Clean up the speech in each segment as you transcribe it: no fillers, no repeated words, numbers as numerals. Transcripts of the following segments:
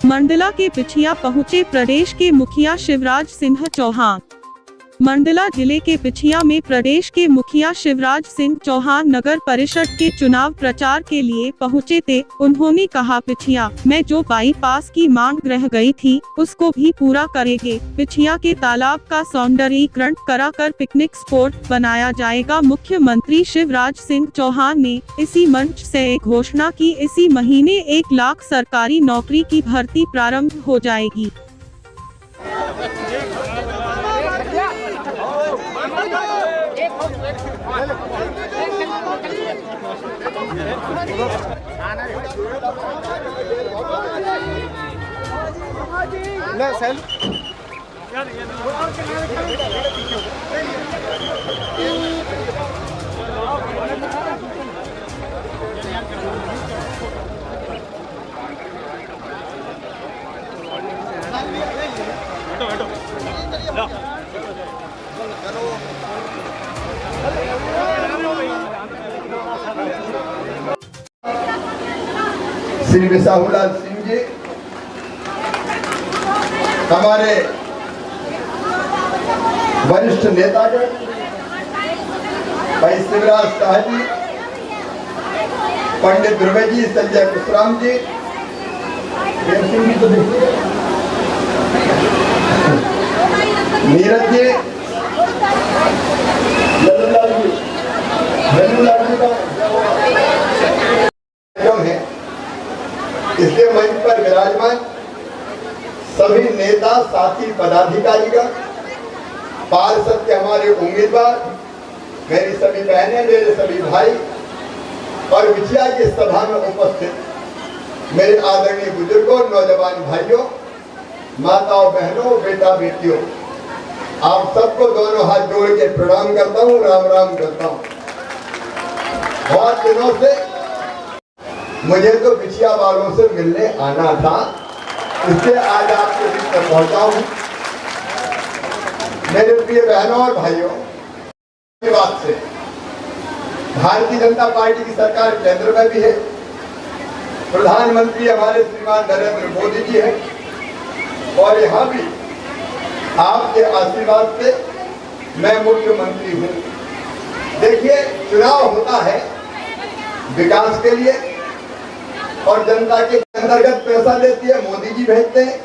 मंडला के पिछिया पहुंचे प्रदेश के मुखिया शिवराज सिंह चौहान। मंडला जिले के पिछिया में प्रदेश के मुखिया शिवराज सिंह चौहान नगर परिषद के चुनाव प्रचार के लिए पहुंचे थे। उन्होंने कहा, पिछिया में जो बाईपास की मांग रह गई थी उसको भी पूरा करेंगे। पिछिया के तालाब का सौंदर्यीकरण कराकर पिकनिक स्पॉट बनाया जाएगा। मुख्यमंत्री शिवराज सिंह चौहान ने इसी मंच से एक घोषणा की, इसी महीने 1 लाख सरकारी नौकरी की भर्ती प्रारंभ हो जाएगी। श्री विसाहुलाल सिंह जी, हमारे वरिष्ठ नेतागण, भाई शिवराज शाह जी, पंडित ध्रुव जी, संजय कुशराम जी, तो नीरज जी, लल्लूलाल जी, है। इसलिए मंच पर विराजमान सभी नेता, साथी, पदाधिकारीगण, पार्षद के हमारे उम्मीदवार, मेरी सभी बहनें, मेरे सभी भाई और विजया की सभा में उपस्थित मेरे आदरणीय बुजुर्गों, नौजवान भाइयों, माताओं, बहनों, बेटा बेटियों, आप सबको दोनों हाथ जोड़ के प्रणाम करता हूँ, राम राम करता हूँ। बहुत दिनों से मुझे तो पिछिया वालों से मिलने आना था, इसलिए आज आपके बीच में पहुंचा हूं। मेरे प्रिय बहनों और भाइयों, की बात से भारतीय जनता पार्टी की सरकार केंद्र में भी है, प्रधानमंत्री हमारे श्रीमान नरेंद्र मोदी जी है और यहाँ भी आपके आशीर्वाद से मैं मुख्यमंत्री हूँ। देखिए, चुनाव होता है विकास के लिए और जनता के अंतर्गत पैसा देती है, मोदी जी भेजते हैं,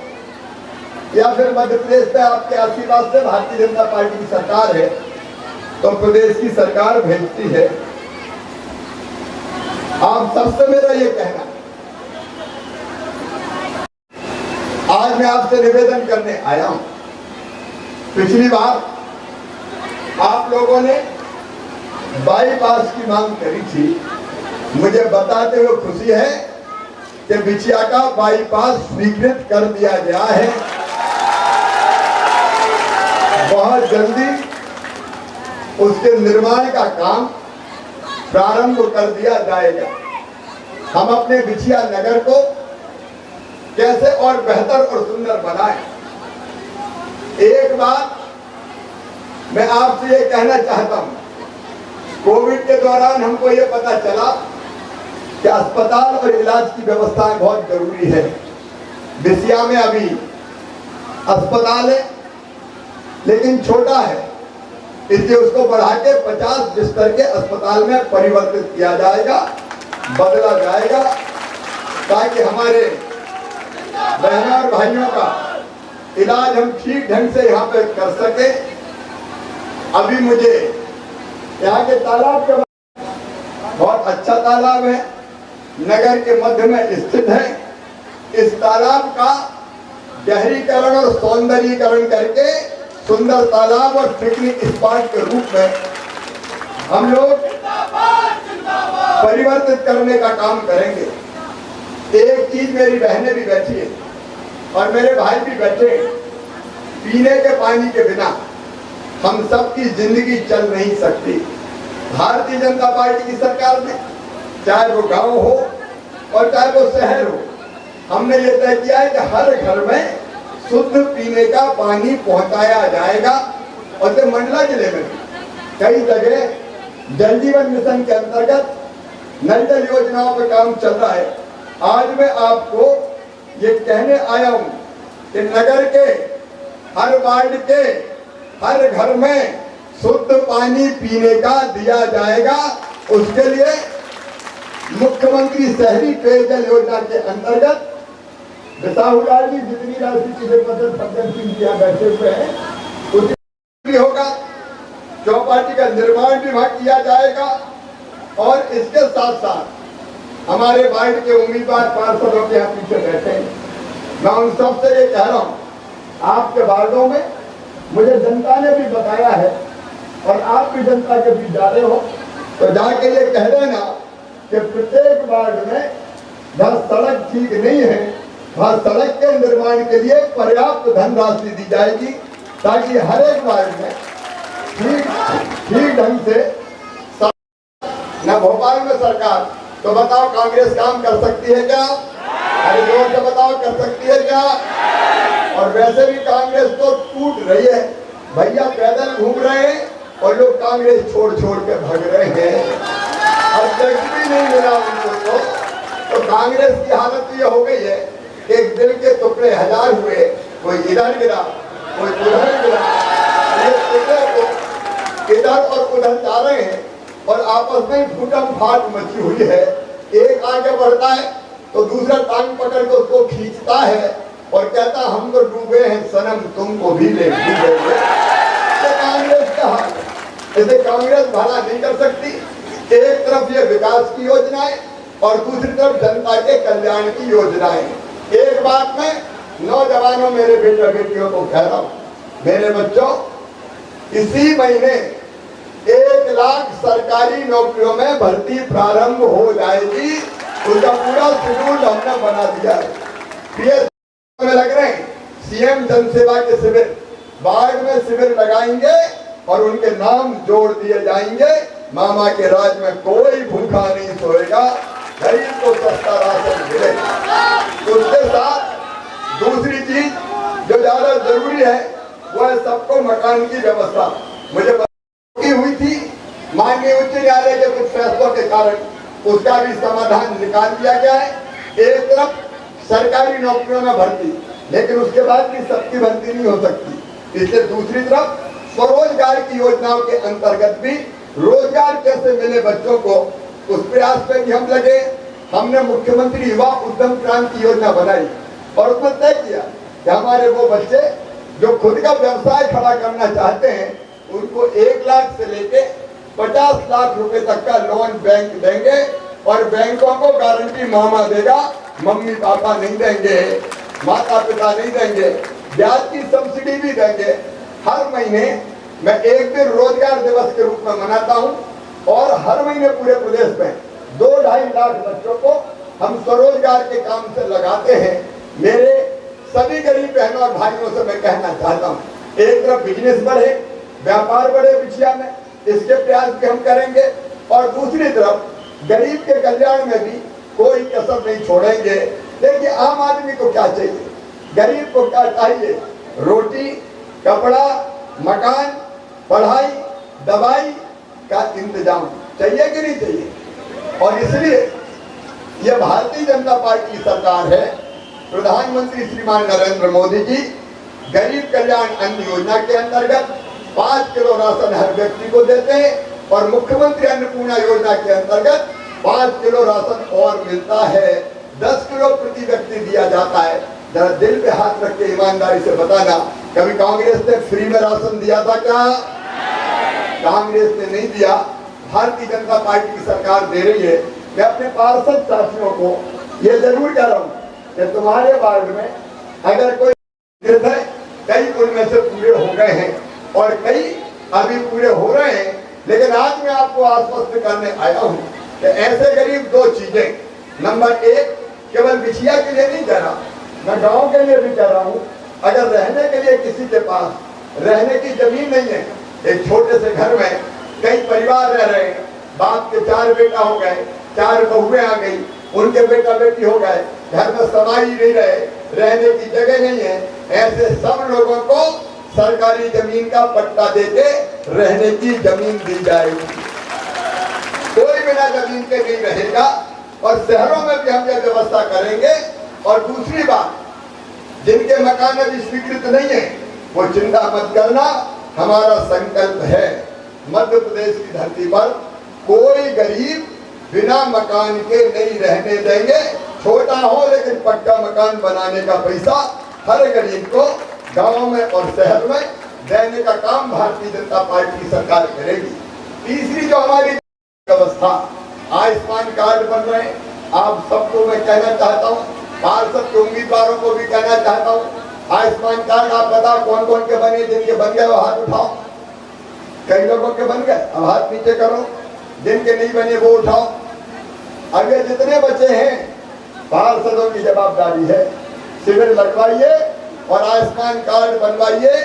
या फिर मध्य प्रदेश पे आपके आशीर्वाद से भारतीय जनता पार्टी की सरकार है तो प्रदेश की सरकार भेजती है। आप सबसे मेरा ये कहना, आज मैं आपसे निवेदन करने आया हूं। पिछली बार आप लोगों ने बाईपास की मांग करी थी, मुझे बताते हुए खुशी है कि बिछिया का बाईपास स्वीकृत कर दिया गया है। बहुत जल्दी उसके निर्माण का काम प्रारंभ कर दिया जाएगा। हम अपने बिछिया नगर को कैसे और बेहतर और सुंदर बनाएं। एक बात मैं आपसे ये कहना चाहता हूं, कोविड के दौरान हमको ये पता चला कि अस्पताल और इलाज की व्यवस्थाएं बहुत जरूरी है। बिछिया में अभी अस्पताल है लेकिन छोटा है, इसलिए उसको बढ़ा के 50 बिस्तर के अस्पताल में परिवर्तित किया जाएगा, बदला जाएगा, ताकि हमारे बहनों और भाइयों का इलाज हम ठीक ढंग से यहाँ पे कर सके। अभी मुझे यहाँ के तालाब के बहुत अच्छा तालाब है, नगर के मध्य में स्थित है। इस तालाब का गहरीकरण और सौंदर्यीकरण करके सुंदर तालाब और पिकनिक स्पॉट के रूप में हम लोग परिवर्तित करने का काम करेंगे। एक चीज, मेरी बहनें भी बैठी है और मेरे भाई भी बैठे हैं, पीने के पानी के बिना हम सबकी जिंदगी चल नहीं सकती। भारतीय जनता पार्टी की सरकार में चाहे वो गांव हो और चाहे वो शहर हो, हमने ये तय किया है कि हर घर में शुद्ध पीने का पानी पहुंचाया जाएगा। और जो मंडला जिले में कई जगह जल जीवन मिशन के अंतर्गत नल जल योजनाओं पर काम चल रहा है। आज मैं आपको ये कहने आया हूं कि नगर के हर वार्ड के हर घर में शुद्ध पानी पीने का दिया जाएगा। उसके लिए मुख्यमंत्री शहरी पेयजल योजना के अंतर्गत बिसाहुलाल जी जितनी राशि सीधे बजट सदन बैठे हुए हैं उतनी भी होगा। चौपाटी का निर्माण भी वहां किया जाएगा और इसके साथ साथ हमारे वार्ड के उम्मीदवार पार्षदों के यहाँ पीछे बैठे हैं। मैं उन सबसे ये कह रहा हूँ, आपके वार्डों में मुझे जनता ने भी बताया है और आप भी जनता के बीच जा रहे हो तो जाके ये कह देना कि प्रत्येक वार्ड में जहाँ सड़क ठीक नहीं है वहाँ सड़क के निर्माण के लिए पर्याप्त धनराशि दी जाएगी ताकि हर एक वार्ड में ठीक ढंग से न भोपाल में सरकार तो बताओ कांग्रेस काम कर सकती है क्या? अरे जोर से बताओ कर सकती है क्या? और वैसे भी कांग्रेस तो टूट रही है भैया, पैदल घूम रहे हैं और लोग कांग्रेस छोड़ के भाग रहे हैं। अध्यक्ष भी नहीं मिला उनको तो कांग्रेस की हालत ये हो गई है कि एक दिल के टुकड़े हजार हुए, कोई इधर गिरा कोई उधर गिरा, ये टुकड़े को इधर और उधर जा रहे हैं और आपस में फूटम फाट मची हुई है। एक आगे बढ़ता है तो दूसरा टांग पकड़ के उसको खींचता है और कहता हम तो डूबे हैं सनम तुमको भी ले डूबेंगे। कांग्रेस का हाल है, इसे कांग्रेस भला नहीं कर सकती। एक तरफ ये विकास की योजनाएं और दूसरी तरफ जनता के कल्याण की योजनाएं। एक बात मैं नौजवानों मेरे बेटा बेटियों को कह रहा हूँ, मेरे बच्चों इसी महीने 1 लाख सरकारी नौकरियों में भर्ती प्रारंभ हो जाएगी। उसका पूरा शेड्यूल हमने बना दिया है। में लग रहे हैं सीएम जनसेवा के शिविर, बाढ़ में शिविर लगाएंगे और उनके नाम जोड़ दिए जाएंगे। मामा के राज में कोई भूखा नहीं सोएगा, गरीब को सस्ता राशन मिलेगा। उसके साथ दूसरी चीज जो ज्यादा जरूरी है वो है सबको मकान की व्यवस्था। मुझे की हुई थी माननीय उच्च न्यायालय के कुछ फैसलों के कारण, उसका भी समाधान निकाल दिया गया है। एक तरफ सरकारी नौकरियों में भर्ती, लेकिन उसके बाद भी सबकी भर्ती नहीं हो सकती, इसलिए दूसरी तरफ स्वरोजगार की योजनाओं के अंतर्गत भी रोजगार कैसे मिले बच्चों को, उस प्रयास पे भी हम लगे। हमने मुख्यमंत्री युवा उद्यम क्रांति योजना बनाई और उसमें तय किया कि हमारे वो बच्चे जो खुद का व्यवसाय खड़ा करना चाहते हैं उनको 1 लाख से लेके 50 लाख रुपए तक का लोन बैंक देंगे और बैंकों को गारंटी मामा देगा, मम्मी पापा नहीं देंगे, माता पिता नहीं देंगे, ब्याज की सब्सिडी भी देंगे। हर महीने मैं एक दिन रोजगार दिवस के रूप में मनाता हूं और हर महीने पूरे प्रदेश में 2-2.5 लाख बच्चों को हम स्वरोजगार के काम से लगाते हैं। मेरे सभी गरीब बहनों और भाइयों से मैं कहना चाहता हूँ, एक तरफ बिजनेस बढ़े, व्यापार बढ़े बिछिया में, इसके प्रयास भी हम करेंगे और दूसरी तरफ गरीब के कल्याण में भी कोई कसर नहीं छोड़ेंगे। देखिए आम आदमी को क्या चाहिए, गरीब को क्या चाहिए? रोटी, कपड़ा, मकान, पढ़ाई, दवाई का इंतजाम चाहिए कि नहीं चाहिए? और इसलिए यह भारतीय जनता पार्टी की सरकार है, प्रधानमंत्री श्रीमान नरेंद्र मोदी जी गरीब कल्याण अन्न योजना के अंतर्गत 5 किलो राशन हर व्यक्ति को देते हैं और मुख्यमंत्री अन्नपूर्णा योजना के अंतर्गत 5 किलो राशन और मिलता है। 10 किलो प्रति व्यक्ति दिया जाता है। जरा दिल पे हाथ रख के ईमानदारी से बताना, कभी कांग्रेस ने फ्री में राशन दिया था क्या? कांग्रेस ने नहीं दिया, भारतीय जनता पार्टी की सरकार दे रही है। मैं अपने पार्षद साथियों को ये जरूर कह रहा हूँ कि तुम्हारे वार्ड में अगर कोई है, कई उनमें से पूरे हो गए हैं और कई अभी पूरे हो रहे हैं, लेकिन आज मैं आपको आश्वस्त करने आया हूँ कि ऐसे गरीब 2 चीजें, नंबर 1 केवल बिछिया के लिए नहीं कह रहा, मैं गाँव के लिए भी कह रहा हूँ। अगर रहने के लिए किसी के पास रहने की जमीन नहीं है, एक छोटे से घर में कई परिवार रह रहे हैं, बाप के 4 बेटा हो गए, 4 बहुएं आ गई, उनके बेटा बेटी हो गए, घर में सवाई नहीं रहे, रहने की जगह नहीं है, ऐसे सब लोगों को सरकारी जमीन का पट्टा देके रहने की जमीन दी जाएगी। कोई बिना जमीन के नहीं रहेगा। और शहरों में भी हम यह व्यवस्था करेंगे और दूसरी बात, जिनके मकान अभी स्वीकृत नहीं है वो चिंता मत करना, हमारा संकल्प है मध्य प्रदेश की धरती पर कोई गरीब बिना मकान के नहीं रहने देंगे। छोटा हो लेकिन पक्का मकान बनाने का पैसा हर गरीब को गांव में और शहर में देने का काम भारतीय जनता पार्टी की सरकार करेगी। तीसरी जो हमारी व्यवस्था, आयुष्मान कार्ड बन रहे हैं, आप सबको मैं कहना चाहता हूँ, पार्षद के उम्मीदवारों को भी कहना चाहता हूँ, आयुष्मान कार्ड आप बताओ कौन कौन के बने, जिनके बन गए वो हाथ उठाओ। कई लोगों के बन गए, अब हाथ नीचे करो, जिनके नहीं बने वो उठाओ। अगर जितने बचे हैं पार्षदों की जवाबदारी है, शिविर लगवाइए और आयुष्मान कार्ड बनवाइए।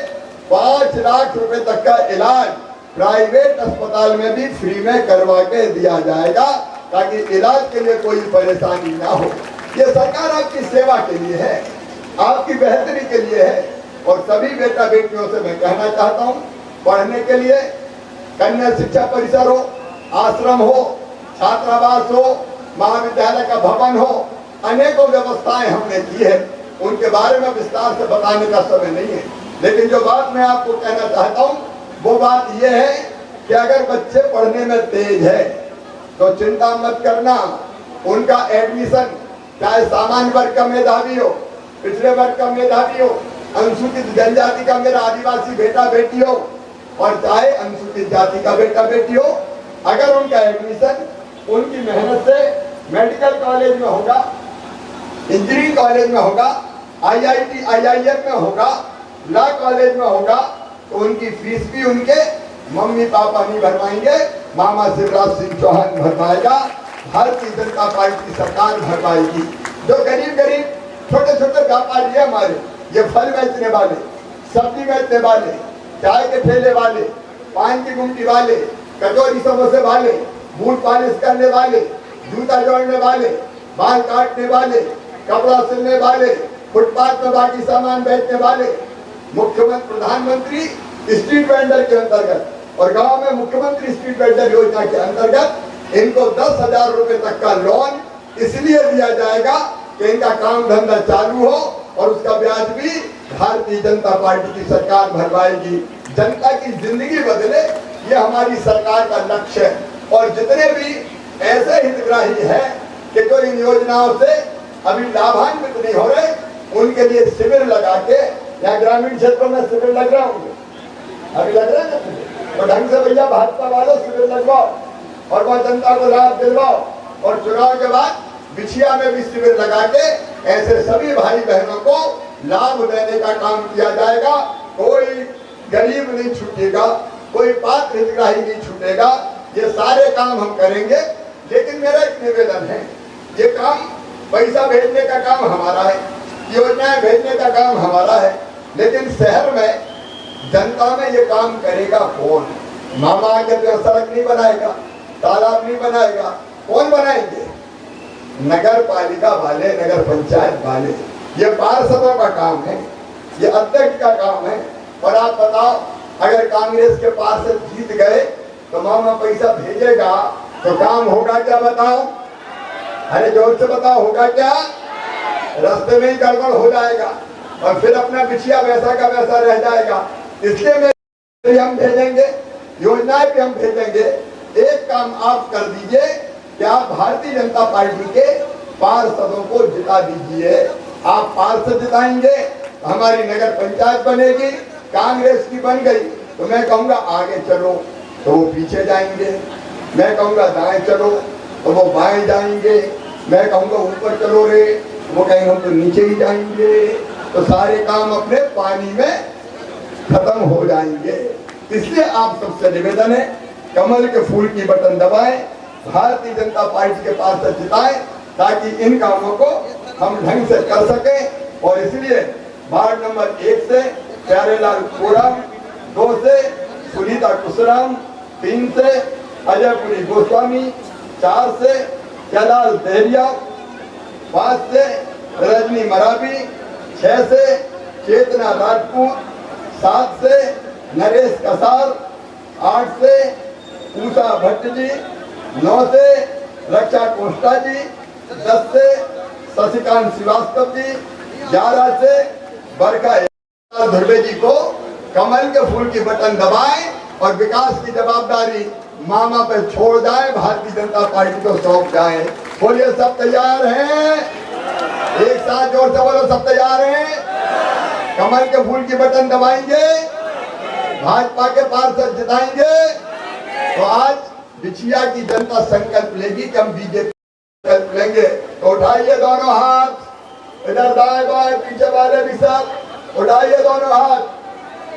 5 लाख रुपए तक का इलाज प्राइवेट अस्पताल में भी फ्री में करवा के दिया जाएगा, ताकि इलाज के लिए कोई परेशानी ना हो। ये सरकार आपकी सेवा के लिए है, आपकी बेहतरी के लिए है। और सभी बेटा बेटियों से मैं कहना चाहता हूँ, पढ़ने के लिए कन्या शिक्षा परिसर हो, आश्रम हो, छात्रावास हो, महाविद्यालय का भवन हो, अनेकों व्यवस्थाएं हमने की है। उनके बारे में विस्तार से बताने का समय नहीं है, लेकिन जो बात मैं आपको कहना चाहता हूँ वो बात यह है कि अगर बच्चे पढ़ने में तेज है तो चिंता मत करना, उनका एडमिशन चाहे सामान्य वर्ग का मेधावी हो, पिछड़े वर्ग का मेधावी हो, अनुसूचित जनजाति का मेरा आदिवासी बेटा बेटी हो, और चाहे अनुसूचित जाति का बेटा बेटी हो, अगर उनका एडमिशन उनकी मेहनत से मेडिकल कॉलेज में होगा, इंजीनियरिंग कॉलेज में होगा, IIT IIM में होगा, लॉ कॉलेज में होगा, तो उनकी फीस भी उनके मम्मी पापा नहीं भरवाएंगे, मामा शिवराज सिंह चौहान भरवाएगा, भारतीय जनता पार्टी की सरकार भरवाएगी। जो गरीब गरीब छोटे छोटे व्यापारी है हमारे, ये फल बेचने वाले, सब्जी बेचने वाले, चाय के ठेले वाले, पान की गुमटी वाले, कचौरी समोसे वाले, बूट पॉलिश करने वाले, जूता जोड़ने वाले, बाल काटने वाले, कपड़ा सिलने वाले, फुटपाथ में बाकी सामान बेचने वाले, मुख्यमंत्री प्रधानमंत्री स्ट्रीट वेंडर के अंतर्गत और गांव में मुख्यमंत्री स्ट्रीट वेंडर योजना के अंतर्गत इनको 10,000 रुपए तक का लोन इसलिए दिया जाएगा कि इनका काम धंधा चालू हो और उसका ब्याज भी भारतीय जनता पार्टी की सरकार भरवाएगी। जनता की जिंदगी बदले, ये हमारी सरकार का लक्ष्य है। और जितने भी ऐसे हितग्राही हैं कि जो इन योजनाओं से अभी लाभान्वित नहीं हो रहे, उनके लिए शिविर लगा के, या ग्रामीण क्षेत्रों में शिविर लग रहे होंगे, अभी लग रहे हैं, तो ढंग से भैया भाजपा वालों शिविर लगवाओ और वह जनता को लाभ दिलवाओ। और चुनाव के बाद बिछिया में भी शिविर लगा के ऐसे सभी भाई बहनों को लाभ देने का काम किया जाएगा। कोई गरीब नहीं छूटेगा, कोई पात्र हितग्राही नहीं छूटेगा, ये सारे काम हम करेंगे। लेकिन मेरा एक निवेदन है, ये काम पैसा भेजने का काम हमारा है, योजनाएं भेजने का काम हमारा है, लेकिन शहर में जनता में ये काम करेगा कौन? मामा आके सड़क नहीं बनाएगा, तालाब नहीं बनाएगा, कौन बनाएंगे? नगर पालिका वाले, नगर पंचायत वाले। ये पार्षदों का काम है, ये अध्यक्ष का काम है। और आप बताओ, अगर कांग्रेस के पार्षद जीत गए तो मामा पैसा भेजेगा तो काम होगा क्या? बताओ, अरे जोर से बताओ, होगा क्या? रास्ते में ही गड़बड़ हो जाएगा और फिर अपना बिछिया वैसा का वैसा रह जाएगा। इसलिए हम भेजेंगे, योजनाएं भी हम भेजेंगे। एक काम आप कर दीजिए कि आप भारतीय जनता पार्टी के पार्षदों को जिता दीजिए। आप पार्षद जिताएंगे तो हमारी नगर पंचायत बनेगी। कांग्रेस की बन गई तो मैं कहूँगा आगे चलो तो वो पीछे जाएंगे, मैं कहूँगा दाएं चलो तो वो बाएं जाएंगे, मैं कहूँगा ऊपर चलो रे, वो कहेंगे हम तो नीचे ही जाएंगे। तो सारे काम अपने पानी में खत्म हो जाएंगे। इसलिए आप सबसे निवेदन है, कमल के फूल की बटन दबाएं, भारतीय जनता पार्टी के पास से जिताएं, ताकि इन कामों को हम ढंग से कर सकें। और इसलिए वार्ड नंबर 1 से प्यारेलाल कोड़ा, 2 से सुनीता कुशराम, 3 से अजयपुरी गोस्वामी, 4 से जलाल देहरिया, 5 से रजनी मराबी, 6 से चेतना राजपूत, 7 से नरेश कसार, 8 से पूसा भट्ट जी, 9 से रक्षा कोष्टा जी, 10 से शशिकांत श्रीवास्तव जी, 11 से बरखा धुर्वे जी को कमल के फूल की बटन दबाएं और विकास की जवाबदारी मामा पे छोड़ जाएं, भारतीय जनता पार्टी को सौंप जाएं। बोलिए सब तैयार हैं? एक साथ जोर से बोलो, सब तैयार हैं? कमल के फूल की बटन दबाएंगे, भाजपा के पार्षद जिताएंगे। तो आज बिछिया की जनता संकल्प लेगी कि हम बीजेपी संकल्प लेंगे। तो उठाइए दोनों हाथ, इधर दाएं बाएं पीछे वाले भी सब उठाइए दोनों हाथ,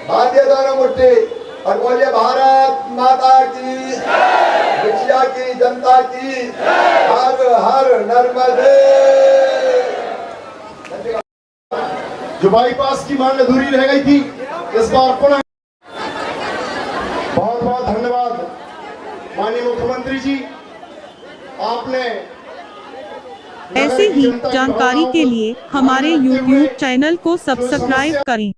बांधिए दोनों मुट्ठी और बोलिए भारत माता की, बिछिया की जनता की, हर हर नर्मदे। जो बाईपास की मांग अधूरी रह गई थी, इस बार पुनः बहुत बहुत धन्यवाद माननीय मुख्यमंत्री जी, आपने ऐसे ही जानकारी के लिए हमारे YouTube चैनल को सब्सक्राइब करें।